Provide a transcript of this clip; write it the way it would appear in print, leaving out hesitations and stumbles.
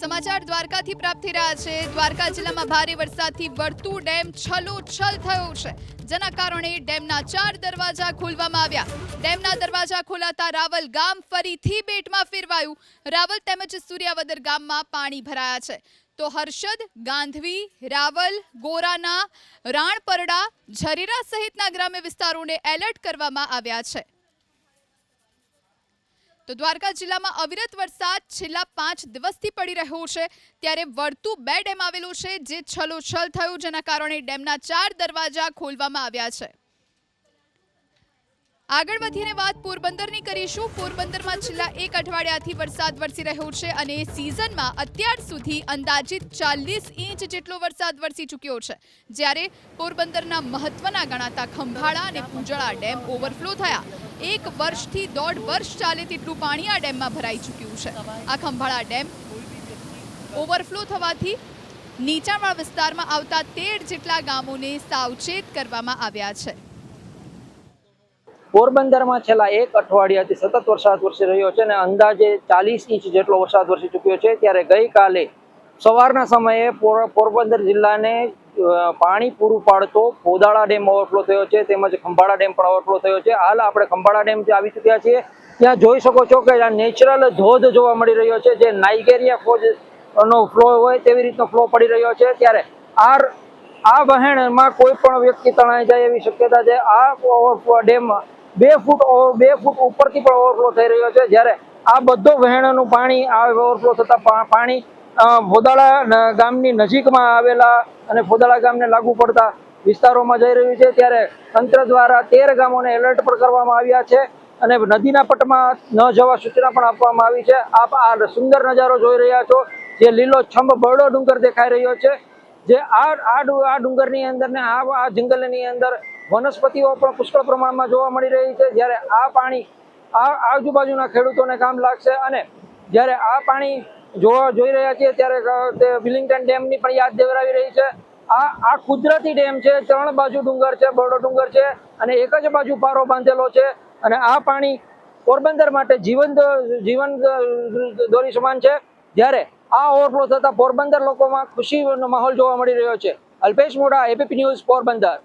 સમાચાર દ્વારકાથી પ્રાપ્ત થઈ રહ્યા છે। દ્વારકા જિલ્લામાં ભારે વરસાદથી વર્તુ ડેમ છલોછલ થયો છે, જેના કારણે ડેમના 4 દરવાજા ખોલવામાં આવ્યા। ડેમના દરવાજા ખોલાતા રાવલ ગામ ફરીથી બેટમાં ફેરવાયું। રાવલ તેમજ સૂર્યાવદર ગામમાં પાણી ભરાયા છે, તો હર્ષદ, ગાંધવી, રાવલ, ગોરાના, રાણપરડા, ઝરેરા સહિતના ગ્રામ્ય વિસ્તારોને એલર્ટ કરવામાં આવ્યા છે। તો દ્વારકા જિલ્લામાં અવિરત વરસાદ છેલ્લા 5 દિવસથી પડી રહ્યો છે, ત્યારે વર્તુ 2 ડેમ આવેલો છે, જે છલોછલ થયું, જેના કારણે ડેમના 4 દરવાજા ખોલવામાં આવ્યા છે। આગળ વધીને વાત પોરબંદરની કરીશું। પોરબંદરમાં છેલ્લા 1 અઠવાડિયાથી વરસાદ વરસી રહ્યો છે અને સિઝનમાં અત્યાર સુધી અંદાજિત 40 ઇંચ જેટલો વરસાદ વરસી ચૂક્યો છે, જ્યારે પોરબંદરના મહત્વના ગણાતા ખંભાળા અને પૂજળા ડેમ ઓવરફ્લો થયા। 1 વર્ષથી 1.5 વર્ષ ચાલે તેટલું પાણી આ ડેમમાં ભરાઈ ચૂક્યું છે। આ ખંભાળા ડેમ ઓવરફ્લો થવાથી નીચાણવાળા વિસ્તારમાં આવતા 13 જેટલા ગામોને સાવચેત કરવામાં આવ્યા છે। પોરબંદરમાં છેલ્લા 1 અઠવાડિયાથી સતત વરસાદ વરસી રહ્યો છે અને અંદાજે 40 ઇંચ જેટલો વરસાદ વરસી ચૂક્યો છે, ત્યારે ગઈકાલે સવારના સમયે પોરબંદર જિલ્લાને પાણી પૂરું પાડતો પોદાળા ડેમ ઓવરફ્લો થયો છે, તેમજ ખંભાળા ડેમ પણ ઓવરફ્લો થયો છે। હાલ આપણે ખંભાળા ડેમ જે આવી ચૂક્યા છીએ, ત્યાં જોઈ શકો છો કે આ નેચરલ ધોધ જોવા મળી રહ્યો છે, જે નાઇગેરિયા ફોજનો ફ્લો હોય તેવી રીતનો ફ્લો પડી રહ્યો છે। ત્યારે આ વહેણમાં કોઈ પણ વ્યક્તિ તણાઈ જાય એવી શક્યતા છે। આ ડેમ 2 ફૂટ ઉપરથી પણ ઓવરફ્લો થઈ રહ્યો છે, જ્યારે આ બધો વહેણનું પાણી આ ઓવરફ્લો થતા પાણી ફોદાળા ગામની નજીકમાં આવેલા અને ફોદાળા ગામને લાગુ પડતા વિસ્તારોમાં જઈ રહ્યું છે। ત્યારે તંત્ર દ્વારા 13 ગામોને એલર્ટ પણ કરવામાં આવ્યા છે અને નદીના પટમાં ન જવા સૂચના પણ આપવામાં આવી છે। આપ આ સુંદર નજારો જોઈ રહ્યા છો, જે લીલોછમ બરડો ડુંગર દેખાઈ રહ્યો છે, જે આ ડુંગરની અંદર ને આ જંગલની અંદર વનસ્પતિઓ પણ પુષ્કળ પ્રમાણમાં જોવા મળી રહી છે। જ્યારે આ પાણી આ આજુબાજુના ખેડૂતોને કામ લાગશે અને જ્યારે આ પાણી જોઈ રહ્યા છીએ, ત્યારે તે વિલિંગ્ટન ડેમની પણ યાદ દેવરાવી રહી છે। આ કુદરતી ડેમ છે, 3 બાજુ ડુંગર છે, બરડો ડુંગર છે અને એક જ બાજુ પારો બાંધેલો છે અને આ પાણી પોરબંદર માટે જીવન દોરી સમાન છે। જ્યારે આ ઓવરફ્લો થતા પોરબંદર લોકોમાં ખુશીનો માહોલ જોવા મળી રહ્યો છે। અલ્પેશ મોઢા, એબીપી ન્યૂઝ, પોરબંદર।